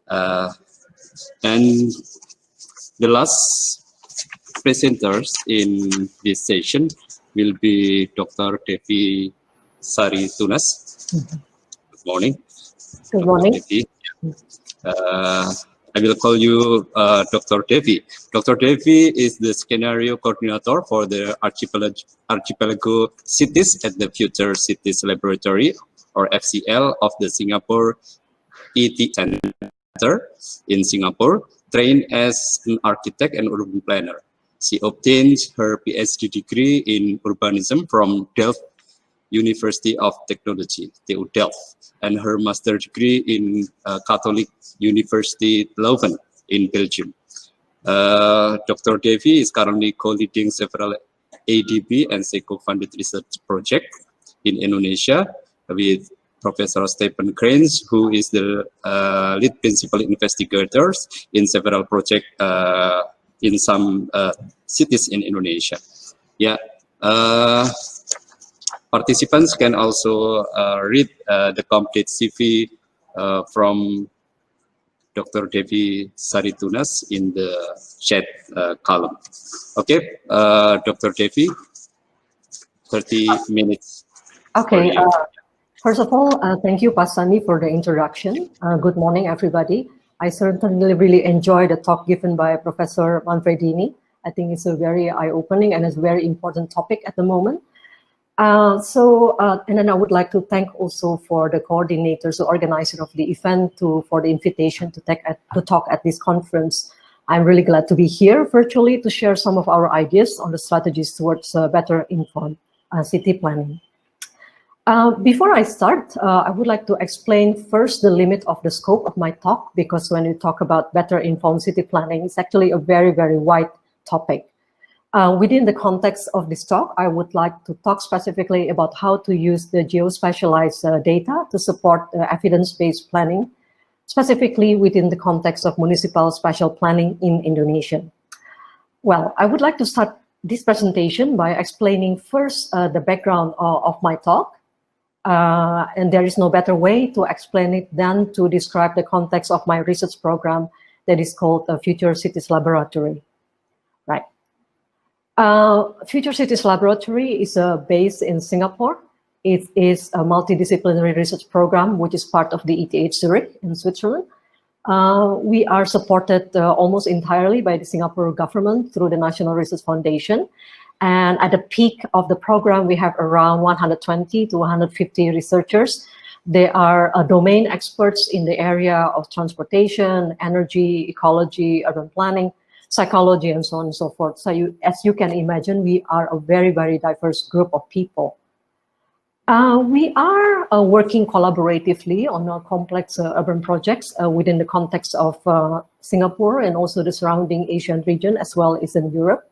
And the last presenters in this session will be Dr. Devisari Tunas. Good morning. Good morning. I will call you Dr. Devi. Dr. Devi is the scenario coordinator for the archipelago cities at the Future Cities Laboratory, or FCL, of the Singapore ET Center in Singapore, trained as an architect and urban planner. She obtained her PhD degree in urbanism from Delft University of Technology, TU Delft, and her master degree in Catholic University Leuven in Belgium. Dr. Devi is currently co-leading several ADB and SECO-funded research projects in Indonesia with Professor Stephen Cranes, who is the lead principal investigators in several projects in some cities in Indonesia. Yeah. Participants can also read the complete CV from Dr. Devisari Tunas in the chat column. Okay, Dr. Devi, 30 minutes. Okay, first of all, thank you, Pasani, for the introduction. Good morning, everybody. I certainly really enjoyed the talk given by Professor Manfredini. I think it's a very eye-opening and it's a very important topic at the moment. And then I would like to thank also for the coordinators, the organizer of the event, for the invitation to talk at this conference. I'm really glad to be here virtually to share some of our ideas on the strategies towards better informed city planning. Before I start, I would like to explain first the limit of the scope of my talk, because when we talk about better informed city planning, it's actually a very, very wide topic. Within the context of this talk, I would like to talk specifically about how to use the geospatialized data to support evidence-based planning, specifically within the context of municipal spatial planning in Indonesia. Well, I would like to start this presentation by explaining first the background of my talk. And there is no better way to explain it than to describe the context of my research program that is called the Future Cities Laboratory. Right. Future Cities Laboratory is based in Singapore. It is a multidisciplinary research program which is part of the ETH Zurich in Switzerland. We are supported almost entirely by the Singapore government through the National Research Foundation. And at the peak of the program, we have around 120 to 150 researchers. They are domain experts in the area of transportation, energy, ecology, urban planning, psychology, and so on and so forth. So as you can imagine, we are a very, very diverse group of people. We are working collaboratively on complex urban projects within the context of Singapore and also the surrounding Asian region, as well as in Europe.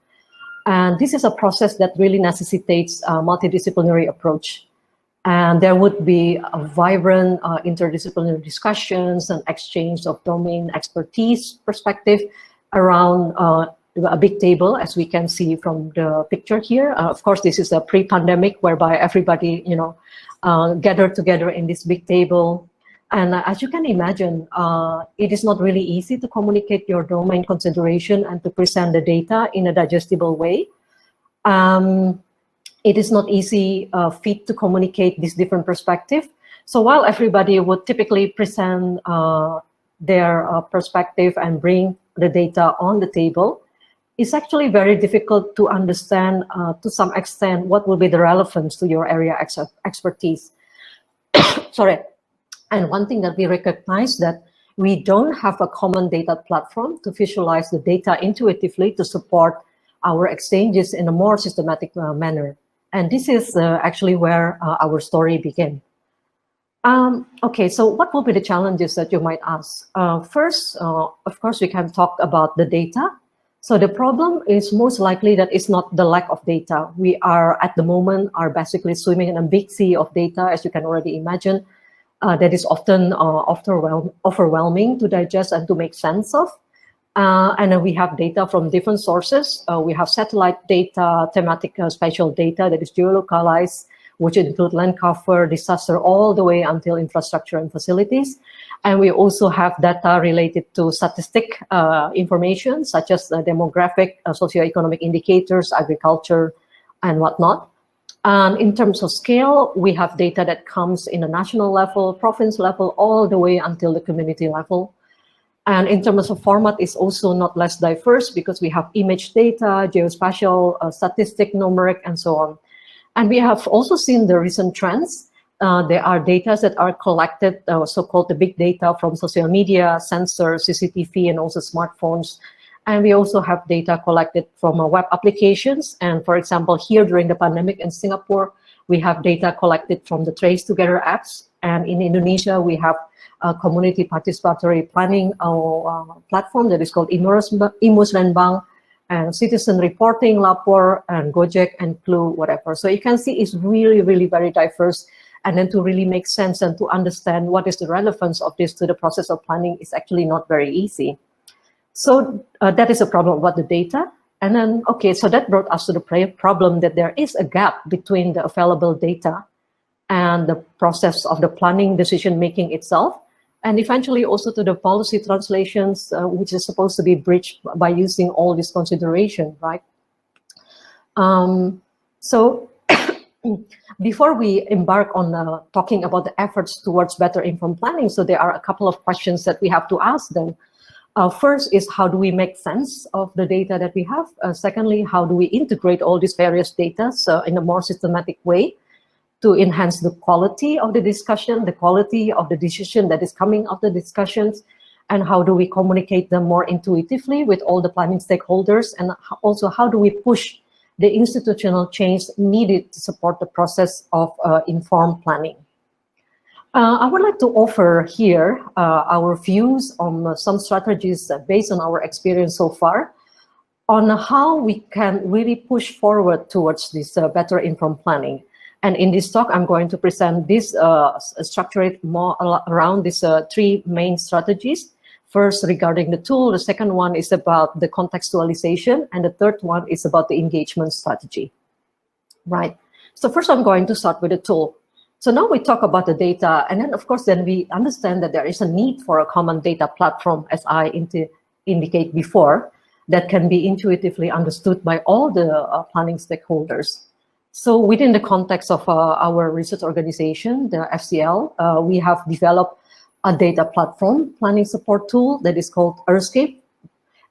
And this is a process that really necessitates a multidisciplinary approach. And there would be a vibrant interdisciplinary discussions and exchange of domain expertise perspective around a big table, as we can see from the picture here. Of course, this is a pre-pandemic whereby everybody, gathered together in this big table. And as you can imagine, it is not really easy to communicate your domain consideration and to present the data in a digestible way. It is not easy fit to communicate this different perspective. So while everybody would typically present their perspective and bring the data on the table, it's actually very difficult to understand to some extent what will be the relevance to your area expertise. Sorry. And one thing that we recognize that we don't have a common data platform to visualize the data intuitively to support our exchanges in a more systematic manner. And this is actually where our story began. Okay, so what will be the challenges that you might ask? First, of course, we can talk about the data. So the problem is most likely that it's not the lack of data. We are at the moment basically swimming in a big sea of data, as you can already imagine. That is often overwhelming to digest and to make sense of. And then we have data from different sources. We have satellite data, thematic spatial data that is geolocalized. which include land cover, disaster, all the way until infrastructure and facilities. And we also have data related to statistic information, such as demographic, socioeconomic indicators, agriculture, and whatnot. And in terms of scale, we have data that comes in the national level, province level, all the way until the community level. And in terms of format, it's also not less diverse because we have image data, geospatial, statistic, numeric, and so on. And we have also seen the recent trends. There are data that are collected, so-called the big data from social media, sensors, CCTV, and also smartphones. And we also have data collected from web applications. And for example, here during the pandemic in Singapore, we have data collected from the Trace Together apps. And in Indonesia, we have a community participatory planning platform that is called Imusrenbang, and citizen reporting, Lapor, and Gojek, and Clue, whatever. So you can see it's really, really very diverse. And then to really make sense and to understand what is the relevance of this to the process of planning is actually not very easy. So that is a problem about the data. And then, okay, so that brought us to the problem that there is a gap between the available data and the process of the planning decision-making itself, and eventually also to the policy translations, which is supposed to be bridged by using all this consideration, right? So before we embark on talking about the efforts towards better informed planning, so there are a couple of questions that we have to ask them. First is, how do we make sense of the data that we have? Secondly, how do we integrate all these various data in a more systematic way to enhance the quality of the discussion, the quality of the decision that is coming of the discussions, and how do we communicate them more intuitively with all the planning stakeholders, and also how do we push the institutional change needed to support the process of informed planning. I would like to offer here our views on some strategies based on our experience so far on how we can really push forward towards this better informed planning. And in this talk, I'm going to present this, structure it more around these three main strategies. First, regarding the tool. The second one is about the contextualization. And the third one is about the engagement strategy. Right. So first, I'm going to start with the tool. So now we talk about the data. And then, of course, then we understand that there is a need for a common data platform, as I indicate before, that can be intuitively understood by all the planning stakeholders. So within the context of our research organization, the FCL, we have developed a data platform planning support tool that is called Earthscape.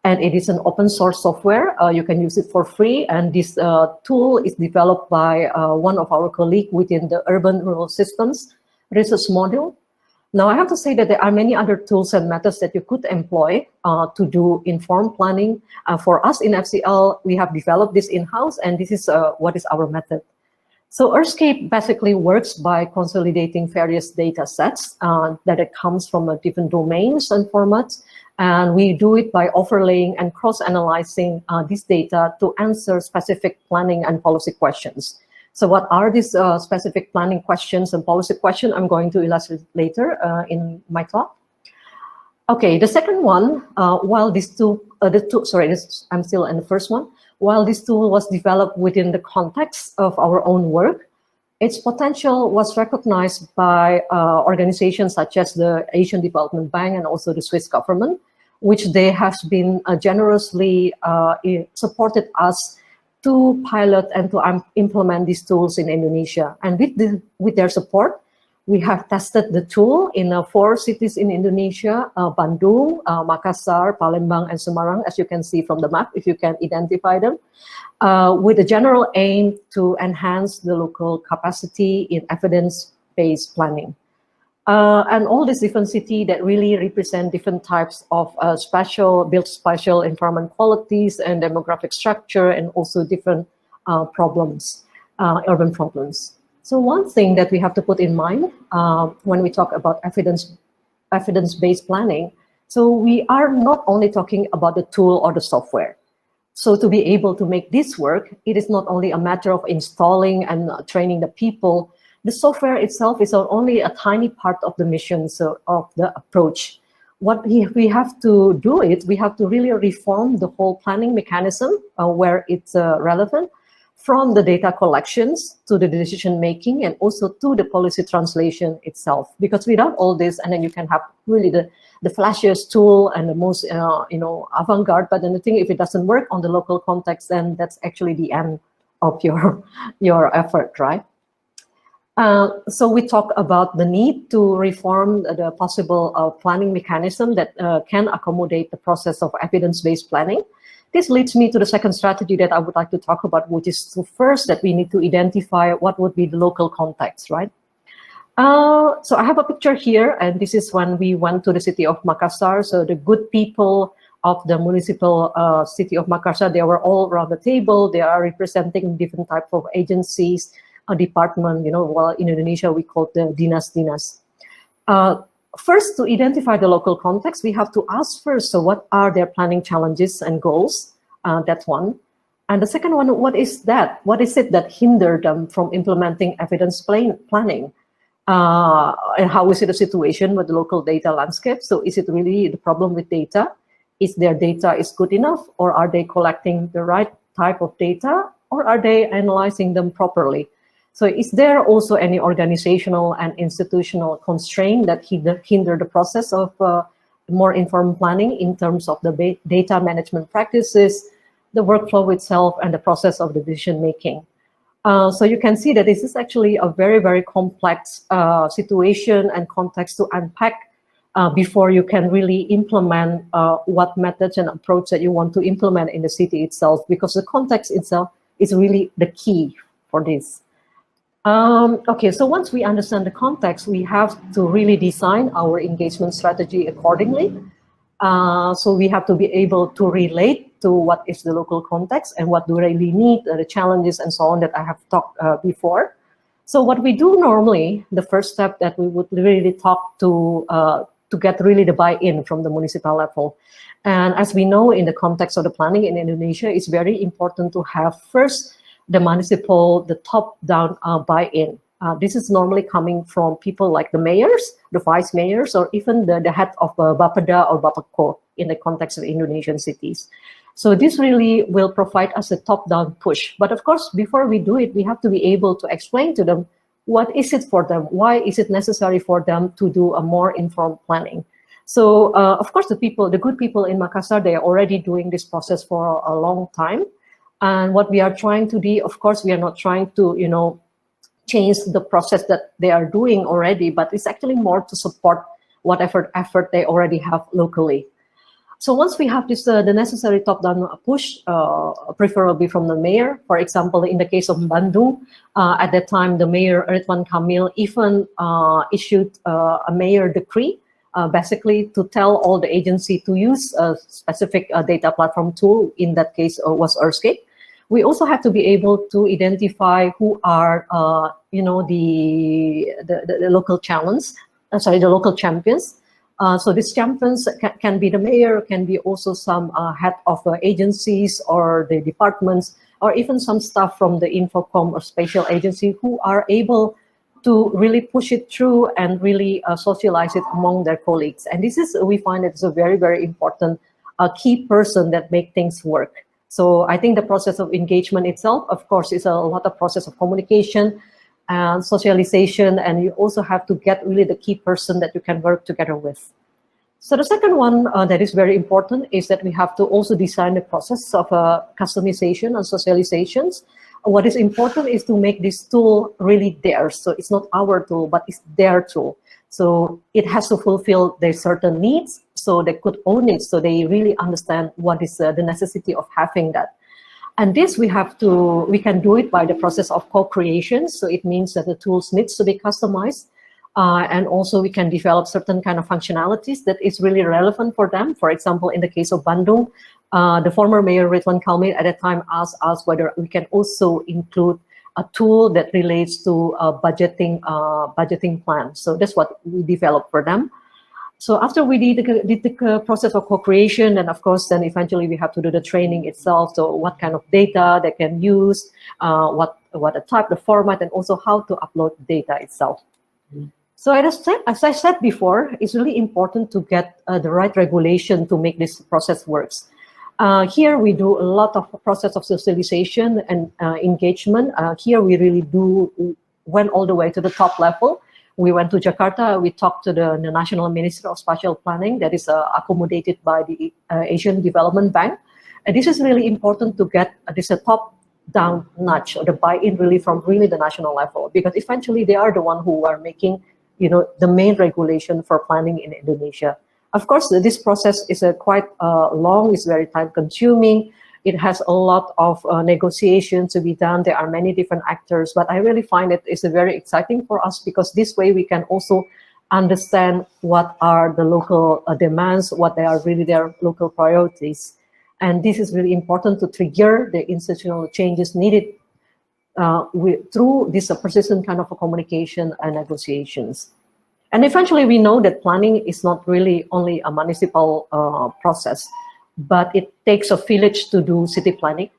And it is an open source software. You can use it for free. And this tool is developed by one of our colleagues within the Urban Rural Systems research module. Now, I have to say that there are many other tools and methods that you could employ to do informed planning. For us in FCL, we have developed this in-house, and this is what is our method. So Earthscape basically works by consolidating various data sets that it comes from different domains and formats. And we do it by overlaying and cross-analyzing this data to answer specific planning and policy questions. So what are these specific planning questions and policy questions? I'm going to illustrate later in my talk. Okay, the second one, while this tool, I'm still in the first one. While this tool was developed within the context of our own work, its potential was recognized by organizations such as the Asian Development Bank and also the Swiss government, which they have been generously supported us to pilot and to implement these tools in Indonesia. And with their support, we have tested the tool in 4 cities in Indonesia, Bandung, Makassar, Palembang, and Semarang, as you can see from the map, if you can identify them, with a general aim to enhance the local capacity in evidence-based planning. And all these different cities that really represent different types of built spatial environment qualities and demographic structure, and also different problems, urban problems. So one thing that we have to put in mind when we talk about evidence-based planning, so we are not only talking about the tool or the software. So to be able to make this work, it is not only a matter of installing and training the people. The software itself is only a tiny part of the mission, so of the approach. What we have to do we have to really reform the whole planning mechanism where it's relevant. from the data collections to the decision making and also to the policy translation itself. Because without all this, and then you can have really the flashiest tool and the most avant-garde, but then the thing, if it doesn't work on the local context, then that's actually the end of your effort, right? So we talk about the need to reform the possible planning mechanism that can accommodate the process of evidence-based planning. This leads me to the second strategy that I would like to talk about, which is to first that we need to identify what would be the local context, right? So I have a picture here, and this is when we went to the city of Makassar. So the good people of the municipal city of Makassar, they were all around the table. They are representing different types of agencies, a department, well, in Indonesia, we call the dinas-dinas. First, to identify the local context, we have to ask first, so what are their planning challenges and goals? That's one. And the second one, what is that? What is it that hindered them from implementing evidence planning? And how is it a situation with the local data landscape? So is it really the problem with data? Is their data is good enough, or are they collecting the right type of data, or are they analyzing them properly? So is there also any organizational and institutional constraint that hinder the process of more informed planning in terms of the data management practices, the workflow itself, and the process of decision making? So you can see that this is actually a very, very complex situation and context to unpack before you can really implement what methods and approach that you want to implement in the city itself, because the context itself is really the key for this. Okay, so once we understand the context, we have to really design our engagement strategy accordingly. So we have to be able to relate to what is the local context and what do they really need, the challenges and so on that I have talked before. So what we do normally, the first step that we would really talk to get really the buy-in from the municipal level. And as we know, in the context of the planning in Indonesia, it's very important to have first the municipal, the top-down buy-in. This is normally coming from people like the mayors, the vice mayors, or even the head of Bapeda or Bapeko in the context of Indonesian cities. So this really will provide us a top-down push. But of course, before we do it, we have to be able to explain to them what is it for them, why is it necessary for them to do a more informed planning. So of course, the good people in Makassar, they are already doing this process for a long time. And what we are trying to do, of course, we are not trying to, change the process that they are doing already, but it's actually more to support whatever effort they already have locally. So once we have this, the necessary top-down push, preferably from the mayor, for example, in the case of Bandung, at that time, the mayor, Ridwan Kamil, even issued a mayor decree, basically to tell all the agency to use a specific data platform tool. In that case, was Earthscape. We also have to be able to identify who are, the local challenge. The local champions. So these champions can be the mayor, can be also some head of agencies or the departments, or even some staff from the Infocom or spatial agency who are able to really push it through and really socialize it among their colleagues. And this is, we find it's a very, very important key person that make things work. So I think the process of engagement itself, of course, is a lot of process of communication and socialization, and you also have to get really the key person that you can work together with. So the second one that is very important is that we have to also design the process of customization and socializations. What is important is to make this tool really theirs. So it's not our tool, but it's their tool. So it has to fulfill their certain needs, so they could own it, so they really understand what is the necessity of having that. And this we can do it by the process of co-creation. So it means that the tools needs to be customized. And also we can develop certain kind of functionalities that is really relevant for them. For example, in the case of Bandung, the former mayor Ridwan Kamil at that time asked us whether we can also include a tool that relates to budgeting plan. So that's what we developed for them. So after we did the process of co-creation, and of course, then eventually we have to do the training itself. So what kind of data they can use, what the type, the format, and also how to upload data itself. So as I said before, it's really important to get the right regulation to make this process works. Here we do a lot of process of socialization and engagement. Here we really went all the way to the top level. We went to Jakarta, we talked to the National Ministry of Spatial Planning that is accommodated by the Asian Development Bank. And this is really important to get this top-down nudge, or the buy-in really from really the national level, because eventually they are the one who are making, the main regulation for planning in Indonesia. Of course, this process is quite long, it's very time-consuming. It has a lot of negotiations to be done. There are many different actors, but I really find it is very exciting for us, because this way we can also understand what are the local demands, what they are really their local priorities. And this is really important to trigger the institutional changes needed through this persistent kind of a communication and negotiations. And eventually we know that planning is not really only a municipal process, but it takes a village to do city planning.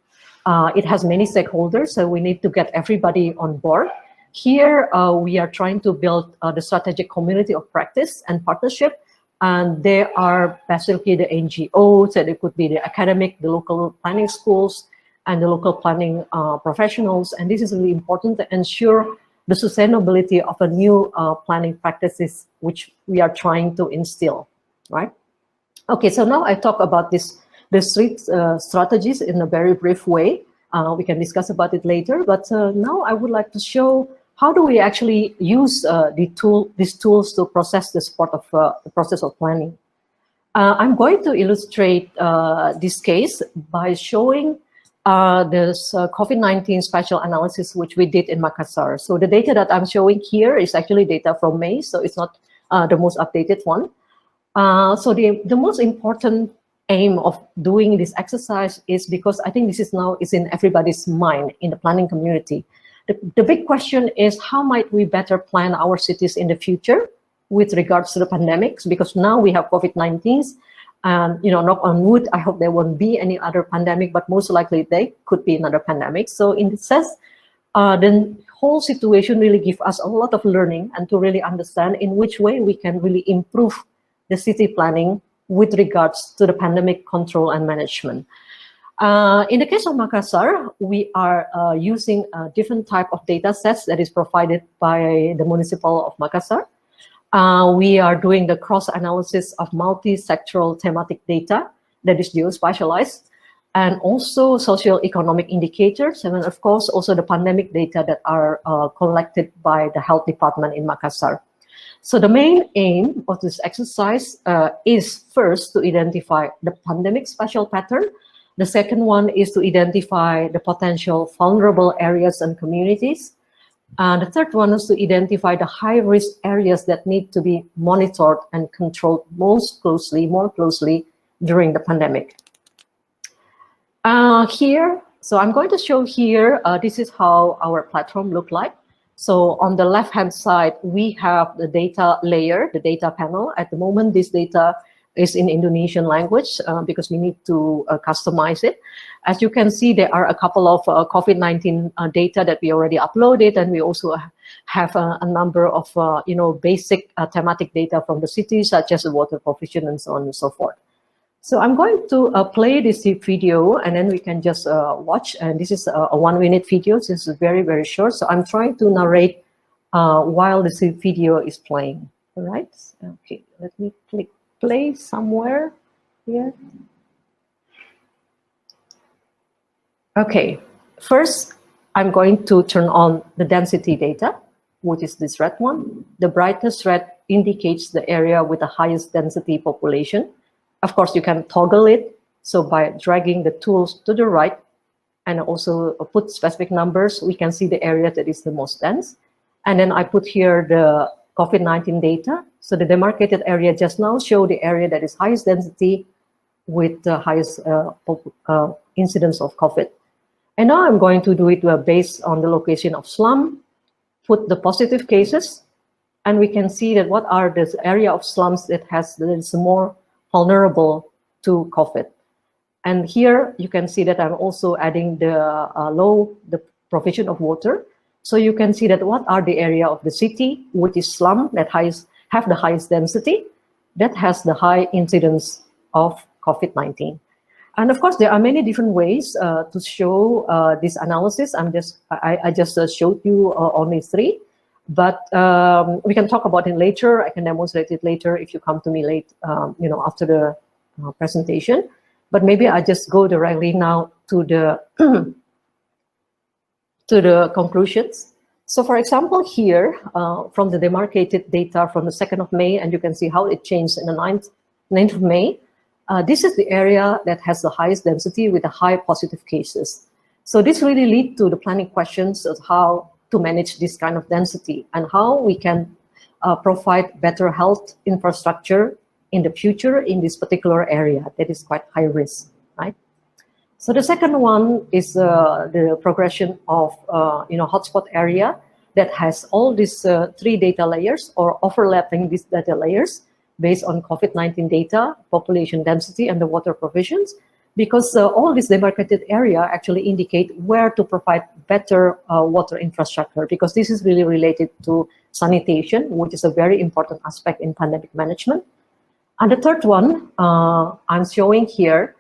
It has many stakeholders, so we need to get everybody on board. Here we are trying to build the strategic community of practice and partnership. And there are basically the NGOs, and it could be the academic, the local planning schools, and the local planning professionals. And this is really important to ensure the sustainability of a new planning practices, which we are trying to instill, right? Okay, so now I talk about the three strategies in a very brief way. We can discuss about it later, but now I would like to show how do we actually use these tools to process the process of planning. I'm going to illustrate this case by showing this COVID-19 spatial analysis which we did in Makassar. So the data that I'm showing here is actually data from May, so it's not the most updated one. So the most important aim of doing this exercise is because I think this is now in everybody's mind in the planning community. The big question is, how might we better plan our cities in the future with regards to the pandemics? Because now we have COVID-19, and knock on wood, I hope there won't be any other pandemic, but most likely there could be another pandemic. So in this sense, the whole situation really gives us a lot of learning and to really understand in which way we can really improve the city planning with regards to the pandemic control and management. In the case of Makassar, we are using a different type of data sets that is provided by the Municipal of Makassar. We are doing the cross-analysis of multi-sectoral thematic data that is geospatialized, and also socio-economic indicators, and then of course also the pandemic data that are collected by the health department in Makassar. So the main aim of this exercise is first to identify the pandemic spatial pattern. The second one is to identify the potential vulnerable areas and communities. The third one is to identify the high-risk areas that need to be monitored and controlled more closely during the pandemic. So I'm going to show here, this is how our platform looked like. So on the left-hand side, we have the data layer, the data panel. At the moment, this data is in Indonesian language because we need to customize it. As you can see, there are a couple of COVID-19 data that we already uploaded, and we also have a number of basic thematic data from the city, such as water provision and so on and so forth. So I'm going to play this video, and then we can just watch. And this is a 1-minute video. So this is very, very short. So I'm trying to narrate while this video is playing. All right. Okay. Let me click play somewhere here. Okay. First, I'm going to turn on the density data, which is this red one. The brightest red indicates the area with the highest density population. Of course, you can toggle it. So by dragging the tools to the right and also put specific numbers, we can see the area that is the most dense. And then I put here the COVID-19 data. So the demarcated area just now show the area that is highest density with the highest incidence of COVID. And now I'm going to do it based on the location of slum, put the positive cases, and we can see that what are the area of slums that is more vulnerable to COVID. And here you can see that I'm also adding the provision of water. So you can see that what are the area of the city, which is slum, that have the highest density, that has the high incidence of COVID-19. And of course, there are many different ways to show this analysis. I just showed you only 3, but we can talk about it later. I can demonstrate it later if you come to me late, after the presentation. But maybe I just go directly now to the to the conclusions. So, for example, here from the demarcated data from the 2nd of May, and you can see how it changed in the 9th of May. This is the area that has the highest density with the high positive cases. So this really leads to the planning questions of how to manage this kind of density and how we can provide better health infrastructure in the future in this particular area that is quite high risk, right? So the second one is the progression of hotspot area that has all these 3 data layers or overlapping these data layers based on COVID-19 data, population density, and the water provisions, because all this demarcated area actually indicate where to provide better water infrastructure, because this is really related to sanitation, which is a very important aspect in pandemic management. And the third one, I'm showing here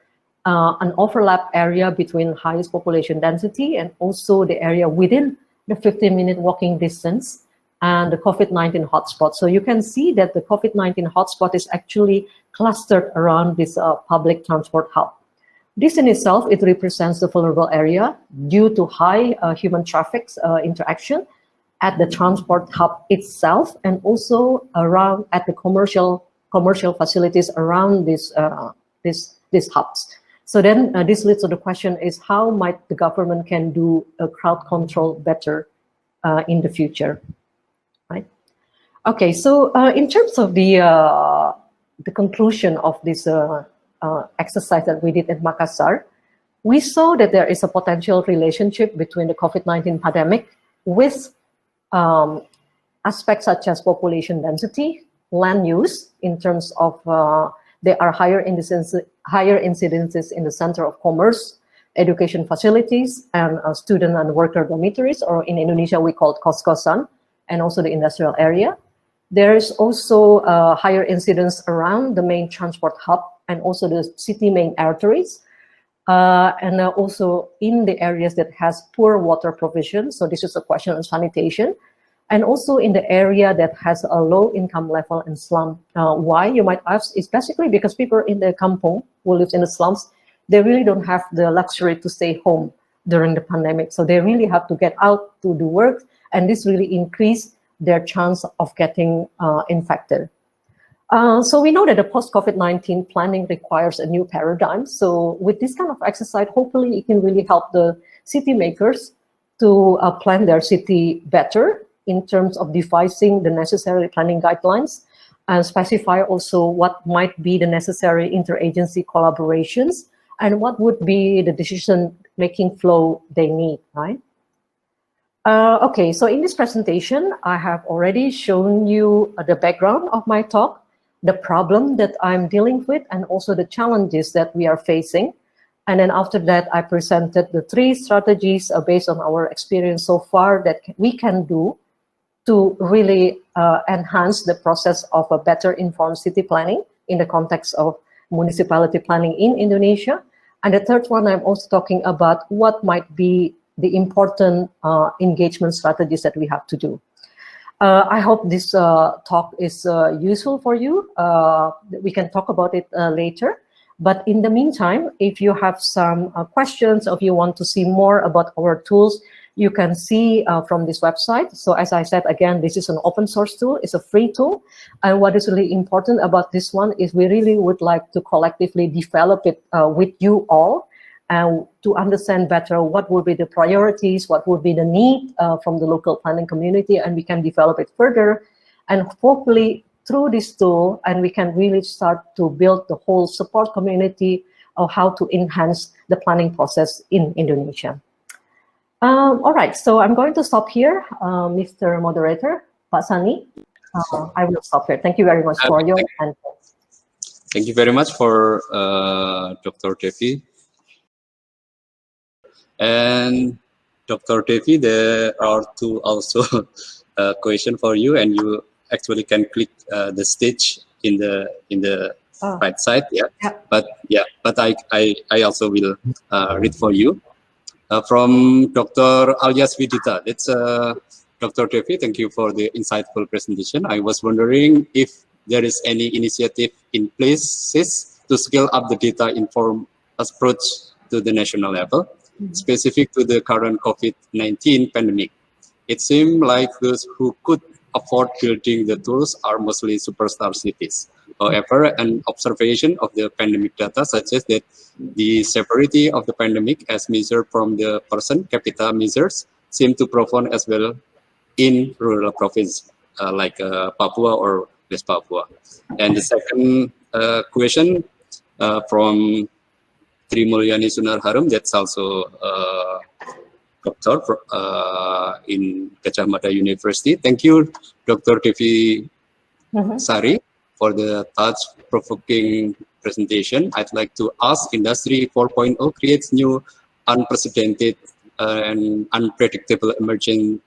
an overlap area between highest population density and also the area within the 15-minute walking distance and the COVID-19 hotspot. So you can see that the COVID-19 hotspot is actually clustered around this public transport hub. This in itself, it represents the vulnerable area due to high human traffic interaction at the transport hub itself, and also around at the commercial facilities around these hubs. So then this leads to the question is how might the government can do a crowd control better in the future? Right. Okay, so in terms of the conclusion of this exercise that we did in Makassar, we saw that there is a potential relationship between the COVID-19 pandemic with aspects such as population density, land use, in terms of there are higher incidences in the center of commerce, education facilities, and student and worker dormitories, or in Indonesia we call it kos-kosan, and also the industrial area. There is also higher incidence around the main transport hub and also the city main arteries, and also in the areas that has poor water provision. So this is a question of sanitation, and also in the area that has a low income level and slum. Why, you might ask, is basically because people in the kampung who live in the slums, they really don't have the luxury to stay home during the pandemic. So they really have to get out to do work, and this really increased their chance of getting infected. So we know that the post-COVID-19 planning requires a new paradigm. So with this kind of exercise, hopefully it can really help the city makers to plan their city better in terms of devising the necessary planning guidelines and specify also what might be the necessary interagency collaborations and what would be the decision-making flow they need, right? Okay, so in this presentation, I have already shown you the background of my talk, the problem that I'm dealing with, and also the challenges that we are facing. And then after that, I presented the 3 strategies based on our experience so far that we can do to really enhance the process of a better informed city planning in the context of municipality planning in Indonesia. And the third one, I'm also talking about what might be the important engagement strategies that we have to do. I hope this talk is useful for you. We can talk about it later. But in the meantime, if you have some questions, or if you want to see more about our tools, you can see from this website. So as I said, again, this is an open source tool. It's a free tool. And what is really important about this one is we really would like to collectively develop it with you all, and to understand better what would be the priorities, what would be the need from the local planning community, and we can develop it further. And hopefully through this tool, and we can really start to build the whole support community of how to enhance the planning process in Indonesia. All right, so I'm going to stop here, Mr. Moderator, Pak Sani. I will stop here. Thank you very much for your attention. Thank you very much for Dr. Devi. And Dr. Devi, there are 2 also questions for you, and you actually can click the stage in the right side. Yeah, Yeah. but I also will read for you from Dr. Alyas Vidita. That's Dr. Devi. Thank you for the insightful presentation. I was wondering if there is any initiative in places to scale up the data informed approach to the national level, specific to the current COVID-19 pandemic. It seemed like those who could afford building the tools are mostly superstar cities. However, an observation of the pandemic data suggests that the severity of the pandemic as measured from the person capita measures seem to profound as well in rural province like Papua or West Papua. And the second question from Tri Mulyani Sunar Harum, that's also doctor in Gadjah Mada University. Thank you, Dr. Devi Sari, for the thought-provoking presentation. I'd like to ask, Industry 4.0 creates new, unprecedented, and unpredictable emerging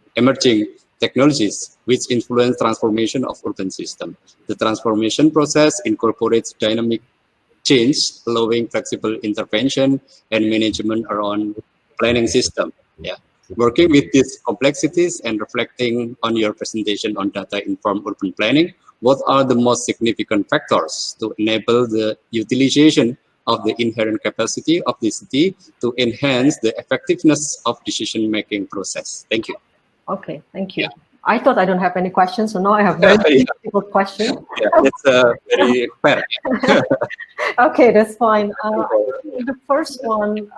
technologies which influence transformation of urban system. The transformation process incorporates dynamic change, allowing flexible intervention and management around planning system. Yeah. Working with these complexities and reflecting on your presentation on data-informed urban planning, what are the most significant factors to enable the utilization of the inherent capacity of the city to enhance the effectiveness of decision-making process? Thank you. Okay, thank you. Yeah. I thought I don't have any questions, so now I have very difficult questions. Yeah, that's very fair. Okay, that's fine. The first one,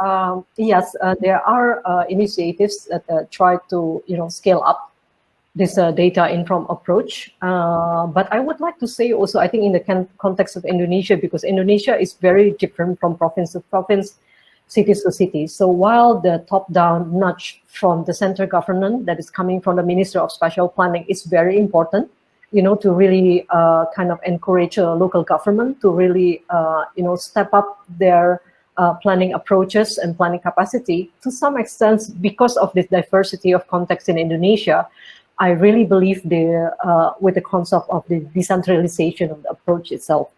yes, there are initiatives that try to scale up this data informed approach. But I would like to say also, I think in the context of Indonesia, because Indonesia is very different from province to province, cities to cities. So while the top-down nudge from the central government that is coming from the Minister of Spatial Planning is very important, to really kind of encourage local government to really, step up their planning approaches and planning capacity. To some extent, because of this diversity of context in Indonesia, I really believe with the concept of the decentralization of the approach itself.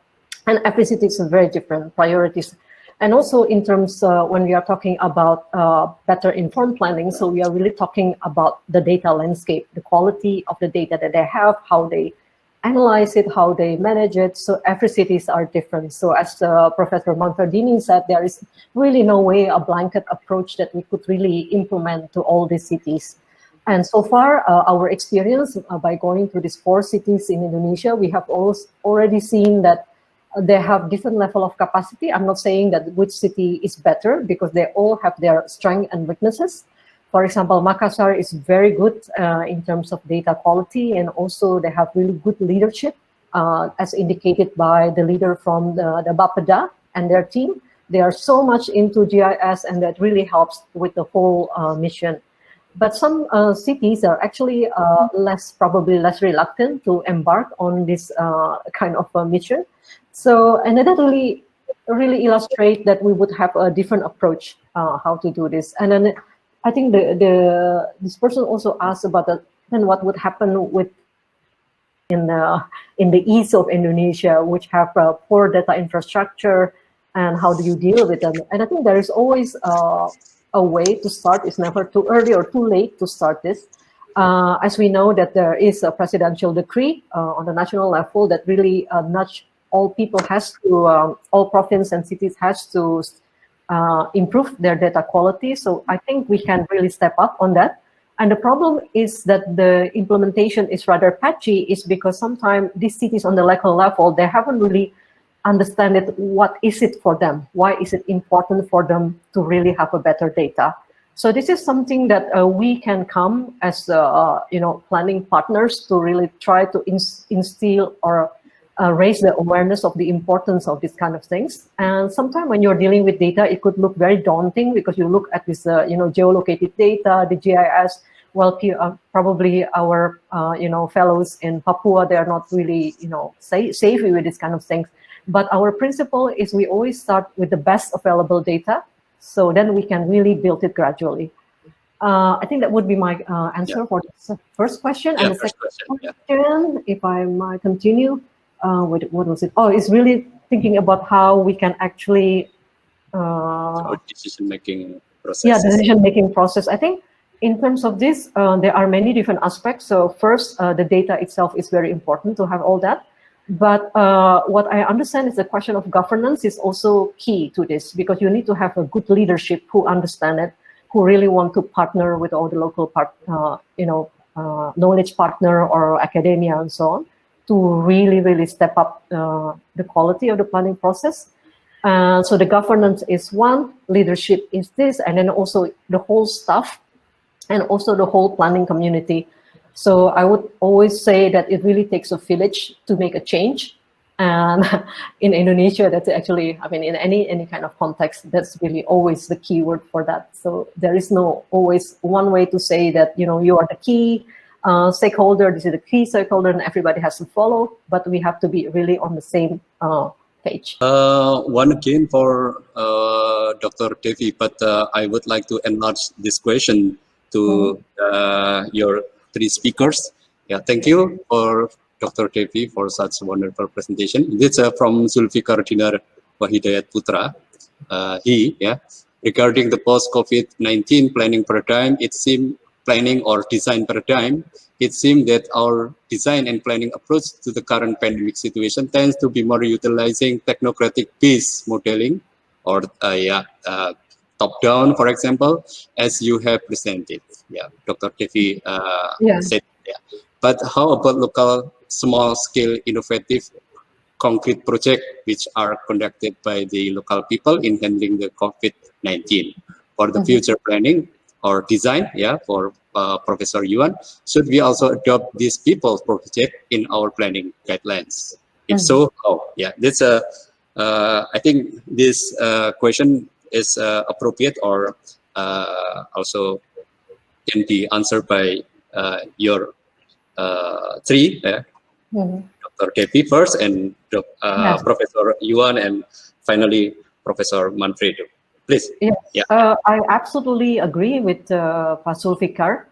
And every city is very different priorities. And also in terms, when we are talking about better informed planning, so we are really talking about the data landscape, the quality of the data that they have, how they analyze it, how they manage it. So every cities are different. So as Professor Manfredini said, there is really no way a blanket approach that we could really implement to all these cities. And so far, our experience by going through these 4 cities in Indonesia, we have already seen that they have different level of capacity. I'm not saying that which city is better because they all have their strengths and weaknesses. For example, Makassar is very good in terms of data quality, and also they have really good leadership, as indicated by the leader from the Bapeda and their team. They are so much into GIS, and that really helps with the whole mission. But some cities are actually probably less reluctant to embark on this kind of mission. So, and that really illustrate that we would have a different approach how to do this. And then I think this person also asked about then what would happen with in the east of Indonesia, which have poor data infrastructure, and how do you deal with them? And I think there is always a way to start. It's never too early or too late to start this. As we know that there is a presidential decree on the national level that really nudge all people all province and cities has to improve their data quality. So I think we can really step up on that. And the problem is that the implementation is rather patchy, is because sometimes these cities on the local level, they haven't really understand it. What is it for them? Why is it important for them to really have a better data? So this is something that we can come as planning partners to really try to instill or raise the awareness of the importance of these kind of things. And sometimes when you're dealing with data, it could look very daunting because you look at this geolocated data, the GIS. Well, probably our fellows in Papua, they are not really savvy with this kind of things. But our principle is we always start with the best available data, so then we can really build it gradually. I think that would be my answer for the first question. And the second question, if I might continue with what was it? Oh, it's really thinking about how we can actually decision-making process. Yeah, decision-making process. I think in terms of this, there are many different aspects. So first, the data itself is very important to have all that. But what I understand is the question of governance is also key to this, because you need to have a good leadership who understand it, who really want to partner with all the local knowledge partner or academia and so on, to really step up the quality of the planning process. So the governance is one, leadership is this, and then also the whole staff and also the whole planning community. So I would always say that it really takes a village to make a change. And in Indonesia, that's actually, I mean, in any kind of context, that's really always the key word for that. So there is no always one way to say that, you are the key stakeholder, this is the key stakeholder, and everybody has to follow, but we have to be really on the same page. One again for Dr. Devi, but I would like to enlarge this question to your three speakers. Yeah, thank you for Dr. Devi for such a wonderful presentation. This is from Zulfikar Dinar Wahidayat Putra. Regarding the post-COVID-19 planning paradigm, it seems planning or design paradigm, it seems that our design and planning approach to the current pandemic situation tends to be more utilizing technocratic-based modeling or top-down, for example, as you have presented. Yeah, Dr. Devi said. Yeah. But how about local, small-scale, innovative, concrete projects which are conducted by the local people in handling the COVID-19 for the future planning or design? Yeah, for Professor Yuan, should we also adopt these people's project in our planning guidelines? If so, how? Yeah, that's I think this question is appropriate or also can be answered by your three, Dr. Devi first, and Professor Yuan, and finally Professor Manfredo. Please. Yes, I absolutely agree with Pak Zulfikar.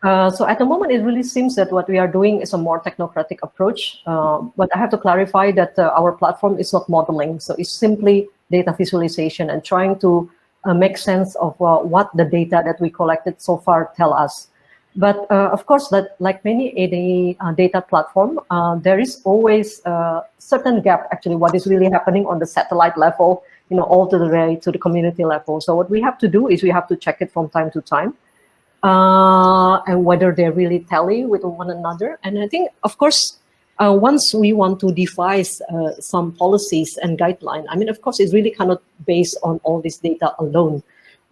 So at the moment, it really seems that what we are doing is a more technocratic approach. But I have to clarify that our platform is not modeling. So it's simply data visualization and trying to make sense of what the data that we collected so far tell us. But of course, that like many data platform, there is always a certain gap, actually, what is really happening on the satellite level, all the way to the community level. So what we have to do is we have to check it from time to time, and whether they really tally with one another. And I think, of course, once we want to devise some policies and guidelines, I mean, of course, it's really cannot based on all this data alone,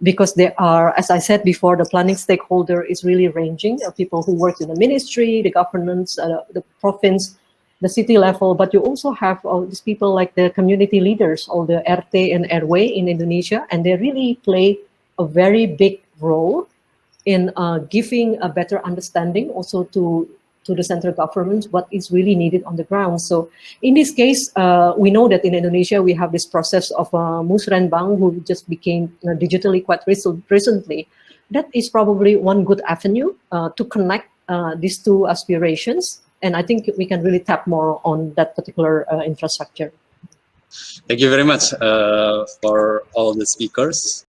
because there are, as I said before, the planning stakeholder is really ranging, people who work in the ministry, the governance, the province, the city level, but you also have all these people like the community leaders, all the RT and RW in Indonesia, and they really play a very big role in giving a better understanding also to the central government what is really needed on the ground. So in this case, we know that in Indonesia we have this process of Musrenbang, who just became digitally quite recently. That is probably one good avenue to connect these two aspirations. And I think we can really tap more on that particular infrastructure. Thank you very much for all the speakers.